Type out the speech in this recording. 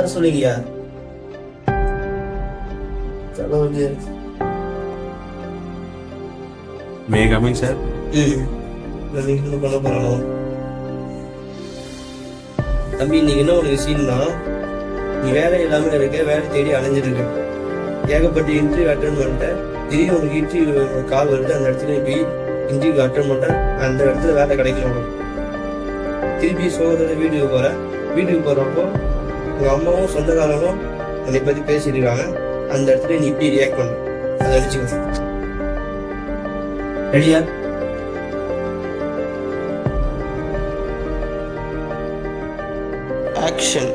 வர சொல்லுங்கயா. தலைவலி. May coming sir. நீங்க பண்ண போறோம் தம்பி. இன்னைக்கு என்ன உனக்கு சீன்னா, நீ வேலை இல்லாம இருக்க, வேலை தேடி அலைஞ்சிட்டு இருக்க, ஏகப்பட்ட இன்டர்வியூ அட்டன் பண்ணிட்டேன். திடீர்னு உனக்கு இன்டர்வியூ கால் வருது, அந்த இடத்துல போய் இன்டர்வியூ அட்டன் பண்ணிட்டேன், அந்த இடத்துல வேலை கிடைக்கல உனக்கு. திருப்பி சோதனை வீட்டுக்கு போறேன். வீட்டுக்கு போறப்போ உங்க அம்மாவும் சொந்தக்காரங்களும் என்னை பத்தி பேசிட்டு இருக்காங்க. அந்த இடத்துல நீ இப்படி ரியாக்ட் பண்ண, அதை அடிச்சுக்கோ. ரெடியா? ஆக்ஷன்.